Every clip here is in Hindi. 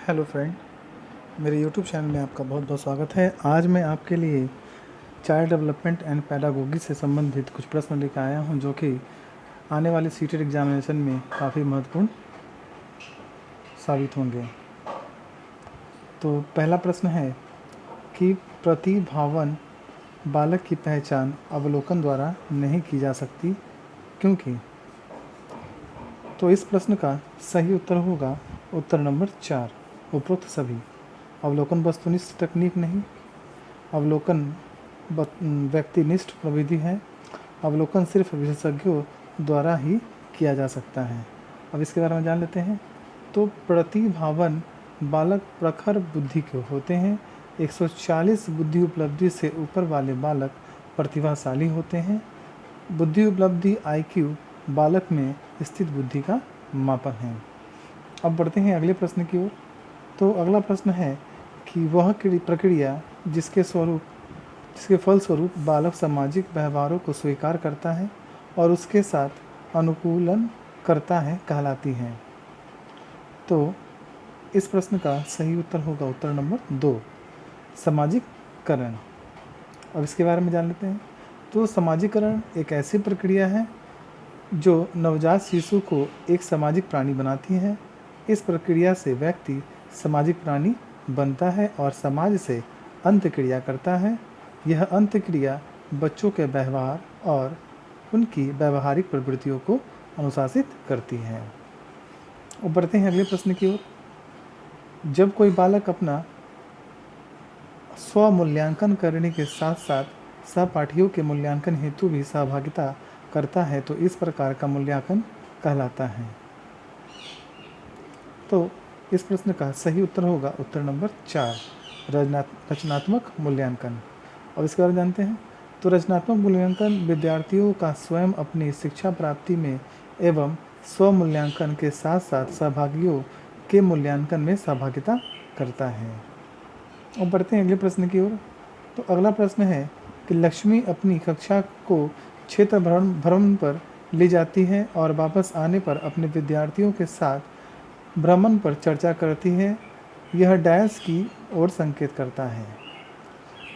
हेलो फ्रेंड, मेरे यूट्यूब चैनल में आपका बहुत बहुत स्वागत है। आज मैं आपके लिए चाइल्ड डेवलपमेंट एंड पैडागोगी से संबंधित कुछ प्रश्न लेकर आया हूं, जो कि आने वाले सीटेट एग्जामिनेशन में काफ़ी महत्वपूर्ण साबित होंगे। तो पहला प्रश्न है कि प्रतिभावान बालक की पहचान अवलोकन द्वारा नहीं की जा सकती, क्योंकि। तो इस प्रश्न का सही उत्तर होगा उत्तर नंबर 4, उपरोक्त सभी। अवलोकन वस्तुनिष्ठ तकनीक नहीं, अवलोकन व्यक्तिनिष्ठ प्रविधि है, अवलोकन सिर्फ विशेषज्ञों द्वारा ही किया जा सकता है। अब इसके बारे में जान लेते हैं। तो प्रतिभावान बालक प्रखर बुद्धि के होते हैं। 140 बुद्धि उपलब्धि से ऊपर वाले बालक प्रतिभाशाली होते हैं। बुद्धि उपलब्धि IQ बालक में स्थित बुद्धि का मापन है। अब बढ़ते हैं अगले प्रश्न की ओर। तो अगला प्रश्न है कि वह प्रक्रिया जिसके फलस्वरूप बालक सामाजिक व्यवहारों को स्वीकार करता है और उसके साथ अनुकूलन करता है कहलाती है। तो इस प्रश्न का सही उत्तर होगा उत्तर नंबर 2, सामाजिककरण। अब इसके बारे में जान लेते हैं। तो सामाजिककरण एक ऐसी प्रक्रिया है जो नवजात शिशु को एक सामाजिक प्राणी बनाती है। इस प्रक्रिया से व्यक्ति सामाजिक प्राणी बनता है और समाज से अंतःक्रिया करता है। यह अंतःक्रिया बच्चों के व्यवहार और उनकी व्यवहारिक प्रवृत्तियों को अनुशासित करती है। और बढ़ते हैं अगले प्रश्न की ओर। जब कोई बालक अपना स्वमूल्यांकन करने के साथ साथ सहपाठियों के मूल्यांकन हेतु भी सहभागिता करता है, तो इस प्रकार का मूल्यांकन कहलाता है। तो इस प्रश्न का सही उत्तर होगा उत्तर नंबर 4, रचनात्मक मूल्यांकन। और इसके बारे में जानते हैं। तो रचनात्मक मूल्यांकन विद्यार्थियों का स्वयं अपनी शिक्षा प्राप्ति में एवं स्वमूल्यांकन के साथ साथ सहभागियों के मूल्यांकन में सहभागिता करता है। और बढ़ते हैं अगले प्रश्न की ओर। तो अगला प्रश्न है कि लक्ष्मी अपनी कक्षा को क्षेत्र भ्रमण पर ले जाती है और वापस आने पर अपने विद्यार्थियों के साथ भ्रमण पर चर्चा करती है। यह डैश की ओर संकेत करता है।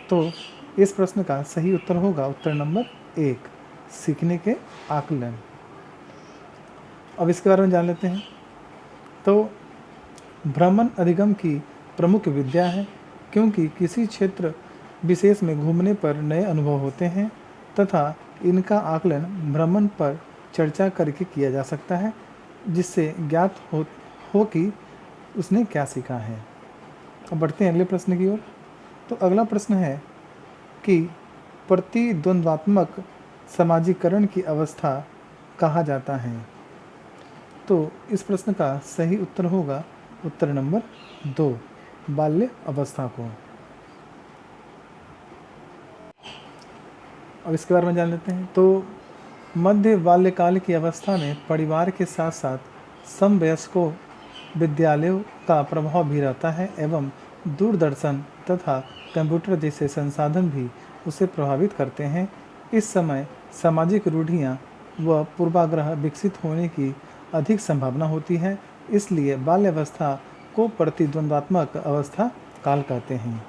तो इस प्रश्न का सही उत्तर होगा उत्तर नंबर 1, सीखने के आकलन। अब इसके बारे में जान लेते हैं। तो भ्रमण अधिगम की प्रमुख विद्या है, क्योंकि किसी क्षेत्र विशेष में घूमने पर नए अनुभव होते हैं तथा इनका आकलन भ्रमण पर चर्चा करके किया जा सकता है, जिससे ज्ञात हो कि उसने क्या सीखा है। अब बढ़ते हैं अगले प्रश्न की ओर। तो अगला प्रश्न है कि प्रतिद्वंद्वात्मक सामाजिकरण की अवस्था कहा जाता है। तो इस प्रश्न का सही उत्तर होगा उत्तर नंबर 2, बाल्य अवस्था को। अब इसके बारे में जान लेते हैं। तो मध्य बाल्यकाल की अवस्था में परिवार के साथ साथ समवयस्कों विद्यालयों का प्रभाव भी रहता है एवं दूरदर्शन तथा कंप्यूटर जैसे संसाधन भी उसे प्रभावित करते हैं। इस समय सामाजिक रूढ़ियाँ व पूर्वाग्रह विकसित होने की अधिक संभावना होती है, इसलिए बाल्यावस्था को प्रतिद्वंद्वात्मक अवस्था काल कहते हैं।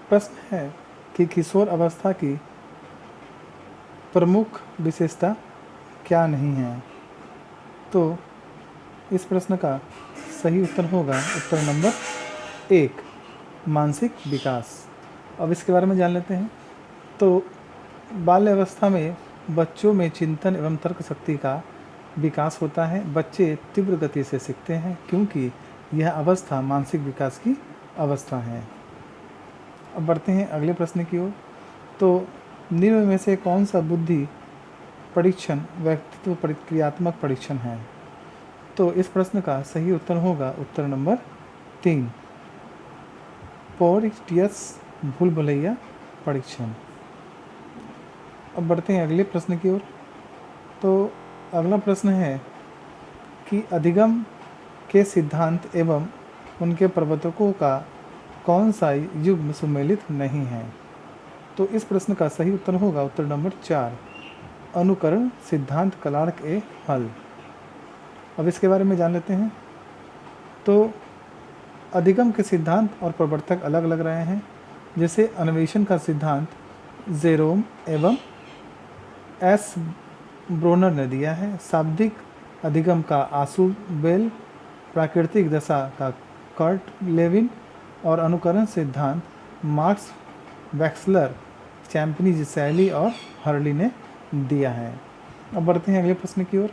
प्रश्न है कि किशोर अवस्था की प्रमुख विशेषता क्या नहीं है। तो इस प्रश्न का सही उत्तर होगा उत्तर नंबर 1, मानसिक विकास। अब इसके बारे में जान लेते हैं। तो बाल्यावस्था में बच्चों में चिंतन एवं तर्क शक्ति का विकास होता है। बच्चे तीव्र गति से सीखते हैं, क्योंकि यह अवस्था मानसिक विकास की अवस्था है। अब बढ़ते हैं अगले प्रश्न की ओर। तो निम्न में से कौन सा बुद्धि परीक्षण व्यक्तित्व प्रक्रियात्मक परीक्षण है। तो इस प्रश्न का सही उत्तर होगा उत्तर नंबर 3, पोर्टियस भूल भुलैया परीक्षण। अब बढ़ते हैं अगले प्रश्न की ओर। तो अगला प्रश्न है कि अधिगम के सिद्धांत एवं उनके प्रवर्तकों का कौन सा युग्म सुमेलित नहीं है। तो इस प्रश्न का सही उत्तर होगा उत्तर नंबर 4, अनुकरण सिद्धांत क्लार्क ए हल। अब इसके बारे में जान लेते हैं। तो अधिगम के सिद्धांत और प्रवर्तक अलग अलग रहे हैं। जैसे अन्वेषण का सिद्धांत जेरोम एवं एस ब्रोनर ने दिया है। शाब्दिक अधिगम का आशुबेल, प्राकृतिक दशा का कर्ट लेविन और अनुकरण सिद्धांत मार्क्स वैक्सलर, चैम्पनी सैली और हर्ली ने दिया है। अब बढ़ते हैं अगले प्रश्न की ओर।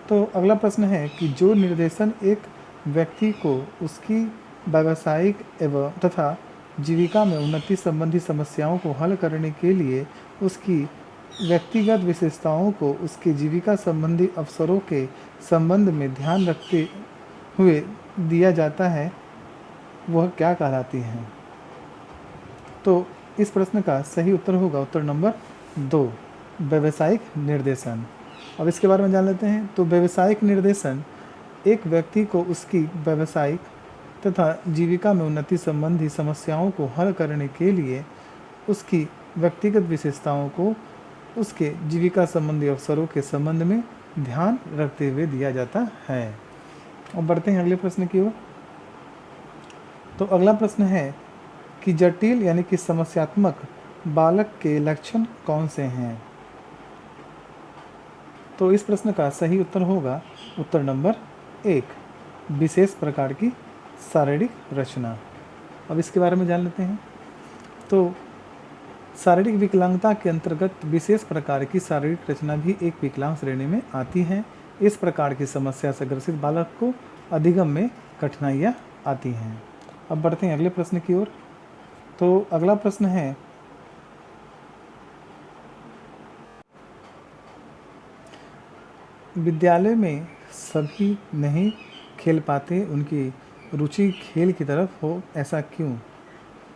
तो अगला प्रश्न है कि जो निर्देशन एक व्यक्ति को उसकी व्यावसायिक एवं तथा जीविका में उन्नति संबंधी समस्याओं को हल करने के लिए उसकी व्यक्तिगत विशेषताओं को उसके जीविका संबंधी अवसरों के संबंध में ध्यान रखते हुए दिया जाता है, वह क्या कहलाती हैं? तो इस प्रश्न का सही उत्तर होगा उत्तर नंबर 2, व्यावसायिक निर्देशन। अब इसके बारे में जान लेते हैं। तो व्यावसायिक निर्देशन एक व्यक्ति को उसकी व्यावसायिक तथा जीविका में उन्नति संबंधी समस्याओं को हल करने के लिए उसकी व्यक्तिगत विशेषताओं को उसके जीविका संबंधी अवसरों के संबंध में ध्यान रखते हुए दिया जाता है। अब बढ़ते हैं अगले प्रश्न की ओर। तो अगला प्रश्न है कि जटिल यानी कि समस्यात्मक बालक के लक्षण कौन से हैं? तो इस प्रश्न का सही उत्तर होगा उत्तर नंबर 1, विशेष प्रकार की शारीरिक रचना। अब इसके बारे में जान लेते हैं। तो शारीरिक विकलांगता के अंतर्गत विशेष प्रकार की शारीरिक रचना भी एक विकलांग श्रेणी में आती है। इस प्रकार की समस्या से ग्रसित बालक को अधिगम में कठिनाइयाँ आती हैं। अब बढ़ते हैं अगले प्रश्न की ओर। तो अगला प्रश्न है विद्यालय में सभी नहीं खेल पाते, उनकी रुचि खेल की तरफ हो, ऐसा क्यों?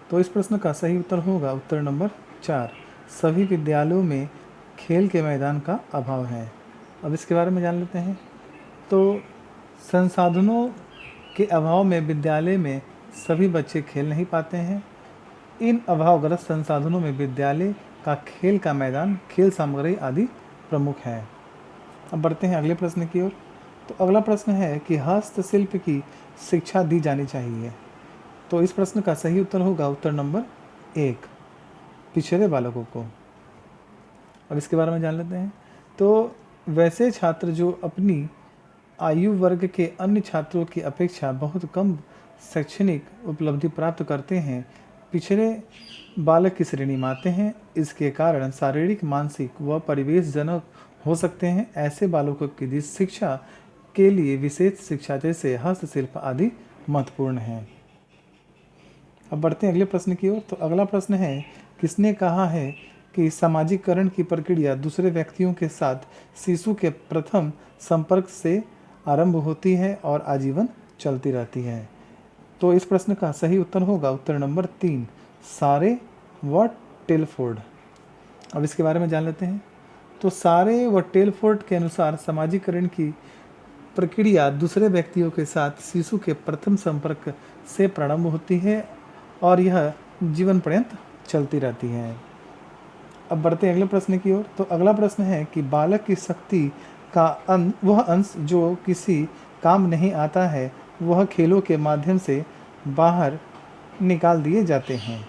तो इस प्रश्न का सही उत्तर होगा उत्तर नंबर 4, सभी विद्यालयों में खेल के मैदान का अभाव है। अब इसके बारे में जान लेते हैं। तो संसाधनों के अभाव में विद्यालय में सभी बच्चे खेल नहीं पाते हैं। इन अभावग्रस्त संसाधनों में विद्यालय का खेल का मैदान, खेल सामग्री आदि प्रमुख है। अब बढ़ते हैं अगले प्रश्न की ओर। तो अगला प्रश्न है कि हस्तशिल्प की शिक्षा दी जानी चाहिए। तो इस प्रश्न का सही उत्तर होगा उत्तर नंबर 1, पिछड़े बालकों को। अब इसके बारे में जान लेते हैं। तो वैसे छात्र जो अपनी आयु वर्ग के अन्य छात्रों की अपेक्षा बहुत कम शैक्षणिक उपलब्धि प्राप्त करते हैं, पिछड़े बालक की श्रेणी में आते हैं। इसके कारण शारीरिक, मानसिक व परिवेशजनक हो सकते हैं। ऐसे बालकों की शिक्षा के लिए विशेष शिक्षा जैसे हस्तशिल्प आदि महत्वपूर्ण है। अब बढ़ते हैं अगले प्रश्न की ओर। तो अगला प्रश्न है, किसने कहा है कि सामाजिकरण की प्रक्रिया दूसरे व्यक्तियों के साथ शिशु के प्रथम संपर्क से आरंभ होती है और आजीवन चलती रहती है? तो इस प्रश्न का सही उत्तर होगा उत्तर नंबर 3, सारे व टेलफोर्ड। अब इसके बारे में जान लेते हैं। तो सारे व टेलफोर्ड के अनुसार सामाजिकरण की प्रक्रिया दूसरे व्यक्तियों के साथ शिशु के प्रथम संपर्क से प्रारंभ होती है और यह जीवन पर्यंत चलती रहती है। अब बढ़ते हैं अगले प्रश्न की ओर। तो अगला प्रश्न है कि बालक की शक्ति का वह अंश जो किसी काम नहीं आता है, वह खेलों के माध्यम से बाहर निकाल दिए जाते हैं।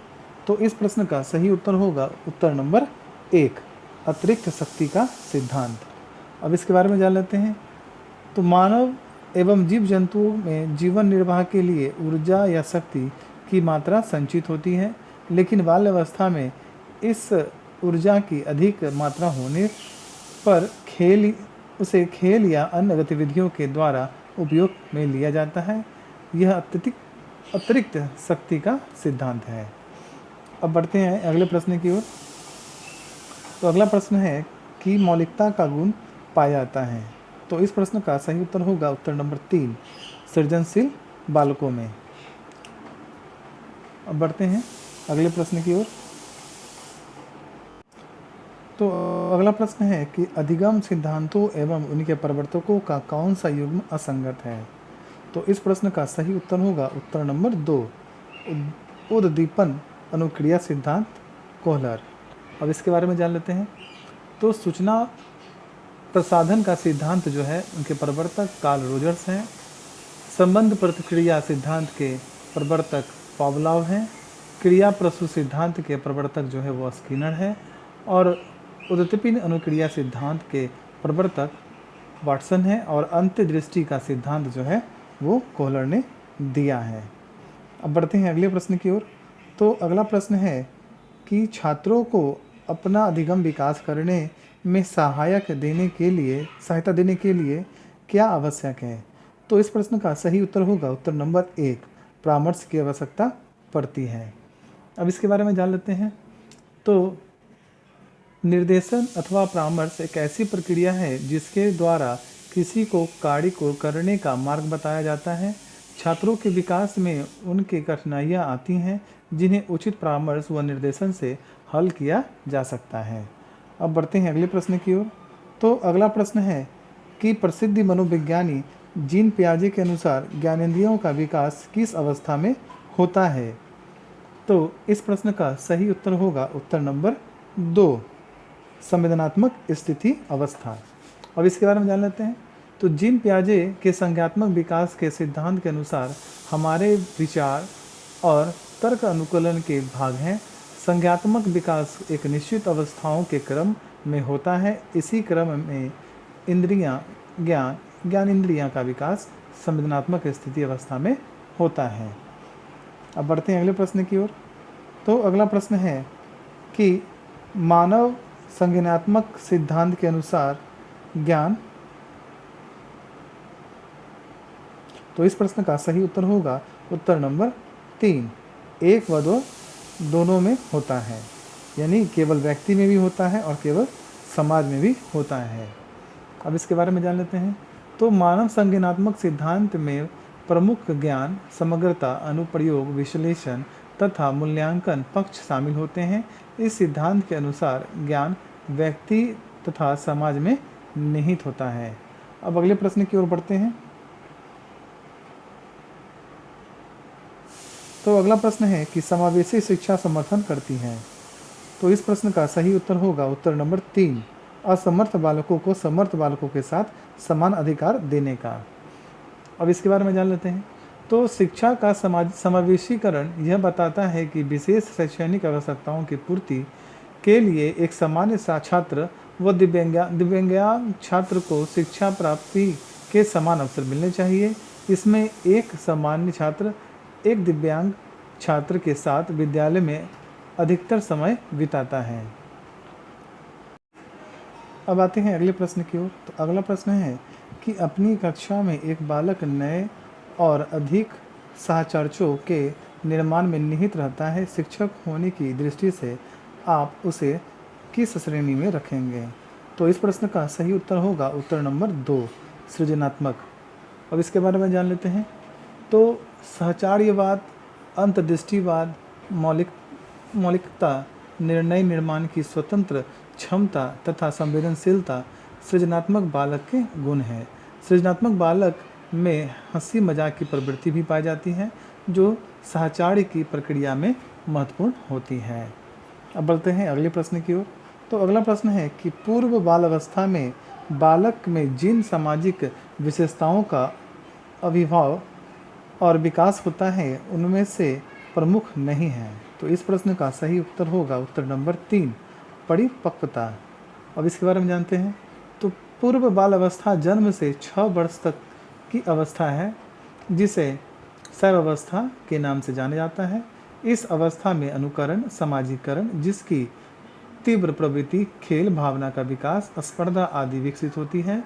तो इस प्रश्न का सही उत्तर होगा उत्तर नंबर 1, अतिरिक्त शक्ति का सिद्धांत। अब इसके बारे में जान लेते हैं। तो मानव एवं जीव जंतुओं में जीवन निर्वाह के लिए ऊर्जा या शक्ति की मात्रा संचित होती है, लेकिन बाल्यावस्था में इस ऊर्जा की अधिक मात्रा होने पर उसे खेल या अन्य गतिविधियों के द्वारा उपयोग में लिया जाता है। यह अतिरिक्त शक्ति का सिद्धांत है। अब बढ़ते हैं अगले प्रश्न की ओर। तो अगला प्रश्न है कि मौलिकता का गुण पाया जाता है। तो इस प्रश्न का सही उत्तर होगा उत्तर नंबर 3, सृजनशील बालकों में। अब बढ़ते हैं अगले प्रश्न की ओर। तो अगला प्रश्न है कि अधिगम सिद्धांतों एवं उनके प्रवर्तकों का कौन सा युग्म असंगत है? तो इस प्रश्न का सही उत्तर होगा उत्तर नंबर 2, उद्दीपन अनुक्रिया सिद्धांत कोहलर। अब इसके बारे में जान लेते हैं। तो सूचना प्रसाधन का सिद्धांत जो है, उनके प्रवर्तक कार्ल रोजर्स हैं। संबंध प्रतिक्रिया सिद्धांत के प्रवर्तक पावलोव हैं, क्रिया प्रसूत सिद्धांत के प्रवर्तक जो है वो स्किनर है, और उद्दीपन अनुक्रिया सिद्धांत के प्रवर्तक वाटसन है, और अंतर्दृष्टि का सिद्धांत जो है वो कोहलर ने दिया है। अब बढ़ते हैं अगले प्रश्न की ओर। तो अगला प्रश्न है कि छात्रों को अपना अधिगम विकास करने में सहायता देने के लिए क्या आवश्यक है? तो इस प्रश्न का सही उत्तर होगा उत्तर नंबर 1, परामर्श की आवश्यकता पड़ती है। अब इसके बारे में जान लेते हैं। तो निर्देशन अथवा परामर्श एक ऐसी प्रक्रिया है जिसके द्वारा किसी को कार्य को करने का मार्ग बताया जाता है। छात्रों के विकास में उनकी कठिनाइयाँ आती हैं जिन्हें उचित परामर्श व निर्देशन से हल किया जा सकता है। अब बढ़ते हैं अगले प्रश्न की ओर। तो अगला प्रश्न है कि प्रसिद्ध मनोविज्ञानी जीन पियाजे के अनुसार ज्ञानेंद्रियों का विकास किस अवस्था में होता है? तो इस प्रश्न का सही उत्तर होगा उत्तर नंबर 2, संवेदनात्मक स्थिति अवस्था। अब इसके बारे में जान लेते हैं। तो जीन पियाजे के संज्ञात्मक विकास के सिद्धांत के अनुसार हमारे विचार और तर्क अनुकूलन के भाग हैं। संज्ञात्मक विकास एक निश्चित अवस्थाओं के क्रम में होता है। इसी क्रम में ज्ञान इंद्रियां का विकास संवेदनात्मक स्थिति अवस्था में होता है। अब बढ़ते हैं अगले प्रश्न की ओर। तो अगला प्रश्न है कि मानव संज्ञानात्मक सिद्धांत के अनुसार ज्ञान, तो इस प्रश्न का सही उत्तर होगा उत्तर नंबर 3, 1 व 2 दोनों में होता है, यानी केवल व्यक्ति में भी होता है और केवल समाज में भी होता है। अब इसके बारे में जान लेते हैं। तो मानव संज्ञानात्मक सिद्धांत में प्रमुख ज्ञान, समग्रता, अनुप्रयोग, विश्लेषण तथा मूल्यांकन पक्ष शामिल होते हैं। इस सिद्धांत के अनुसार ज्ञान व्यक्ति तथा समाज में निहित होता है। अब अगले प्रश्न की ओर बढ़ते हैं। तो अगला प्रश्न है कि समावेशी शिक्षा समर्थन करती है। तो इस प्रश्न का सही उत्तर होगा उत्तर नंबर 3, असमर्थ बालकों को समर्थ बालकों के साथ समान अधिकार देने का। अब इसके बारे में जान लेते हैं। तो शिक्षा का समावेशीकरण यह बताता है कि विशेष शैक्षणिक आवश्यकताओं की पूर्ति के लिए एक सामान्य छात्र व दिव्यांग छात्र को शिक्षा प्राप्ति के समान अवसर मिलने चाहिए। इसमें एक सामान्य छात्र एक दिव्यांग छात्र के साथ विद्यालय में अधिकतर समय बिताता है। अब आते हैं अगले प्रश्न की ओर। तो अगला प्रश्न है कि अपनी कक्षा में एक बालक नए और अधिक साहचर्यों के निर्माण में निहित रहता है। शिक्षक होने की दृष्टि से आप उसे किस श्रेणी में रखेंगे? तो इस प्रश्न का सही उत्तर होगा उत्तर नंबर 2, सृजनात्मक। अब इसके बारे में जान लेते हैं। तो सहचार्यवाद, अंतर्दृष्टिवाद, मौलिकता, निर्णय निर्माण की स्वतंत्र क्षमता तथा संवेदनशीलता सृजनात्मक बालक के गुण हैं। सृजनात्मक बालक में हंसी मजाक की प्रवृत्ति भी पाई जाती है जो सहचार्य की प्रक्रिया में महत्वपूर्ण होती है। अब बढ़ते हैं अगले प्रश्न की ओर। तो अगला प्रश्न है कि पूर्व बाल अवस्था में बालक में जिन सामाजिक विशेषताओं का आविर्भाव और विकास होता है उनमें से प्रमुख नहीं है। तो इस प्रश्न का सही उत्तर होगा उत्तर नंबर 3, परिपक्वता। अब इसके बारे में जानते हैं। तो पूर्व बाल अवस्था जन्म से 6 वर्ष तक की अवस्था है जिसे शैशवावस्था के नाम से जाना जाता है। इस अवस्था में अनुकरण, समाजीकरण, जिसकी तीव्र प्रवृत्ति, खेल भावना का विकास, स्पर्धा आदि विकसित होती है,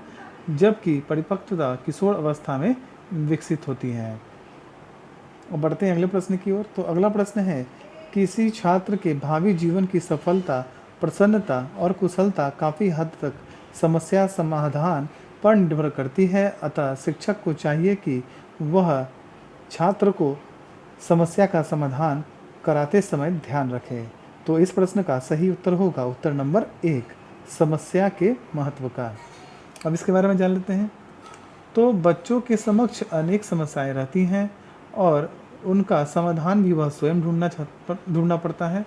जबकि परिपक्वता किशोर अवस्था में विकसित होती है। और बढ़ते हैं अगले प्रश्न की ओर। तो अगला प्रश्न है किसी छात्र के भावी जीवन की सफलता, प्रसन्नता और कुशलता काफ़ी हद तक समस्या समाधान पर निर्भर करती है। अतः शिक्षक को चाहिए कि वह छात्र को समस्या का समाधान कराते समय ध्यान रखे। तो इस प्रश्न का सही उत्तर होगा उत्तर नंबर 1, समस्या के महत्व का। अब इसके बारे में जान लेते हैं। तो बच्चों के समक्ष अनेक समस्याएं रहती हैं और उनका समाधान भी वह स्वयं ढूंढना पड़ता है।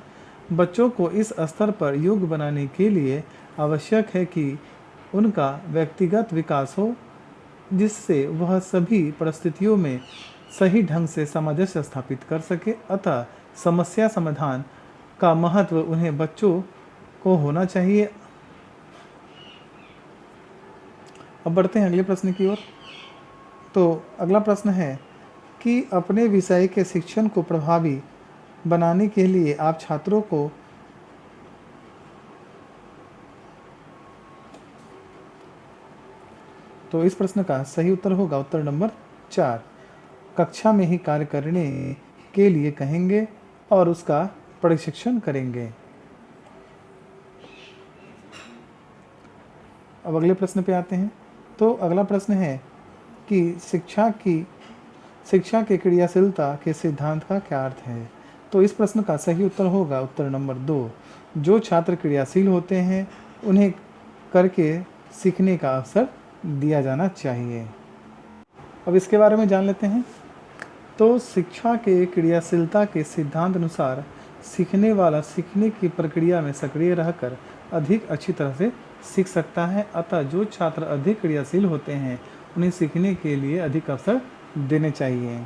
बच्चों को इस स्तर पर योग्य बनाने के लिए आवश्यक है कि उनका व्यक्तिगत विकास हो जिससे वह सभी परिस्थितियों में सही ढंग से सामंजस्य स्थापित कर सके। अतः समस्या समाधान का महत्व उन्हें बच्चों को होना चाहिए। अब बढ़ते हैं अगले प्रश्न की ओर। तो अगला प्रश्न है कि अपने विषय के शिक्षण को प्रभावी बनाने के लिए आप छात्रों को तो इस प्रश्न का सही उत्तर होगा उत्तर नंबर 4, कक्षा में ही कार्य करने के लिए कहेंगे और उसका प्रशिक्षण करेंगे। अब अगले प्रश्न पे आते हैं। तो अगला प्रश्न है कि शिक्षा के क्रियाशीलता के सिद्धांत का क्या अर्थ है। तो इस प्रश्न का सही उत्तर होगा उत्तर नंबर 2, जो छात्र क्रियाशील होते हैं उन्हें करके सीखने का अवसर दिया जाना चाहिए। अब इसके बारे में जान लेते हैं। तो शिक्षा के क्रियाशीलता के सिद्धांत अनुसार सीखने वाला सीखने की प्रक्रिया में सक्रिय रहकर अधिक अच्छी तरह से सीख सकता है। अतः जो छात्र अधिक क्रियाशील होते हैं उन्हें सीखने के लिए अधिक अवसर देने चाहिए।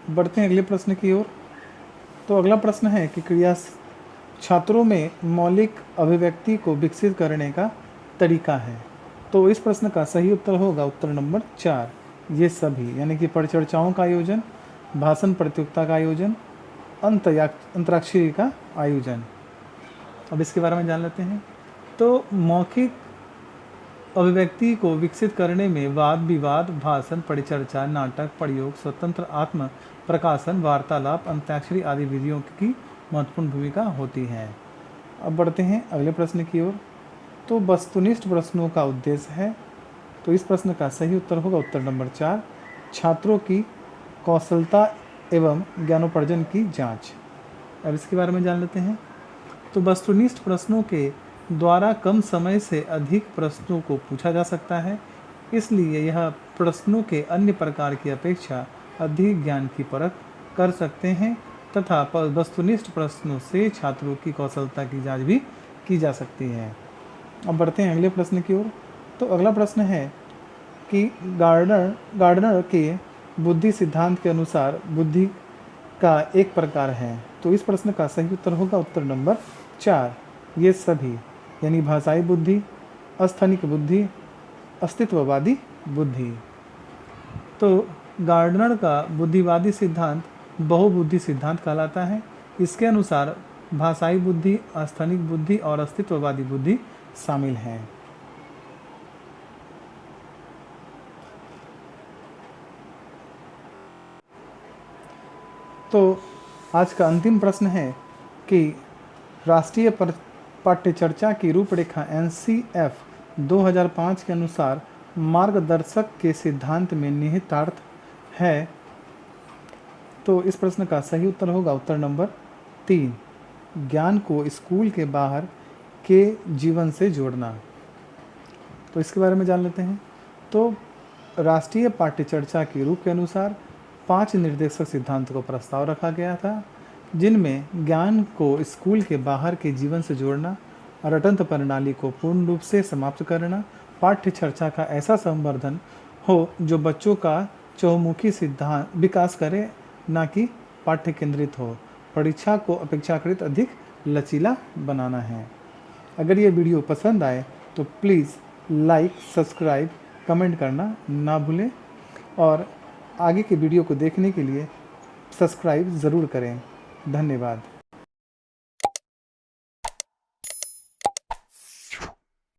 बढ़ते हैं अगले प्रश्न की ओर। तो अगला प्रश्न है कि छात्रों में मौलिक अभिव्यक्ति को विकसित करने का तरीका है। तो इस प्रश्न का सही उत्तर होगा उत्तर नंबर 4, ये सभी, यानी कि परिचर्चाओं का आयोजन, भाषण प्रतियोगिता का आयोजन, अंतराक्षरी का आयोजन। अब इसके बारे में जान लेते हैं। तो मौखिक अभिव्यक्ति को विकसित करने में वाद विवाद, भाषण, परिचर्चा, नाटक, प्रयोग, स्वतंत्र आत्म प्रकाशन, वार्तालाप, अंताक्षरी आदि विधियों की महत्वपूर्ण भूमिका होती है। अब बढ़ते हैं अगले प्रश्न की ओर। तो वस्तुनिष्ठ प्रश्नों का उद्देश्य है। तो इस प्रश्न का सही उत्तर होगा उत्तर नंबर 4, छात्रों की कौशलता एवं ज्ञानोपार्जन की जांच। अब इसके बारे में जान लेते हैं। तो वस्तुनिष्ठ प्रश्नों के द्वारा कम समय से अधिक प्रश्नों को पूछा जा सकता है, इसलिए यह प्रश्नों के अन्य प्रकार की अपेक्षा अधिक ज्ञान की परख कर सकते हैं तथा वस्तुनिष्ठ प्रश्नों से छात्रों की कौशलता की जांच भी की जा सकती है। अब बढ़ते हैं अगले प्रश्न की ओर। तो अगला प्रश्न है कि गार्डनर के बुद्धि सिद्धांत के अनुसार बुद्धि का एक प्रकार है। तो इस प्रश्न का सही उत्तर होगा उत्तर नंबर 4, ये सभी, यानी भाषाई बुद्धि, अस्थानिक बुद्धि, अस्तित्ववादी बुद्धि। तो गार्डनर का बुद्धिवादी सिद्धांत बहुबुद्धि सिद्धांत कहलाता है। इसके अनुसार भाषाई बुद्धि, अस्थानिक बुद्धि और अस्तित्ववादी बुद्धि शामिल हैं। तो आज का अंतिम प्रश्न है कि राष्ट्रीय पाठ्यचर्या की रूपरेखा NCF 2005 के अनुसार मार्गदर्शक के सिद्धांत में निहितार्थ है। तो इस प्रश्न का सही उत्तर होगा उत्तर नंबर 3, ज्ञान को स्कूल के बाहर के जीवन से जोड़ना। तो इसके बारे में जान लेते हैं। तो राष्ट्रीय पाठ्यचर्या के रूप के अनुसार 5 निर्देशक सिद्धांतों को प्रस्ताव रखा गया था, जिनमें ज्ञान को स्कूल के बाहर के जीवन से जोड़ना, रटंत प्रणाली को पूर्ण रूप से समाप्त करना, पाठ्यचर्या का ऐसा संवर्धन हो जो बच्चों का चहुमुखी सिद्धांत विकास करे, ना कि पाठ्य केंद्रित हो, परीक्षा को अपेक्षाकृत अधिक लचीला बनाना है। अगर ये वीडियो पसंद आए तो प्लीज़ लाइक, सब्सक्राइब, कमेंट करना ना भूलें और आगे के वीडियो को देखने के लिए सब्सक्राइब ज़रूर करें। धन्यवाद।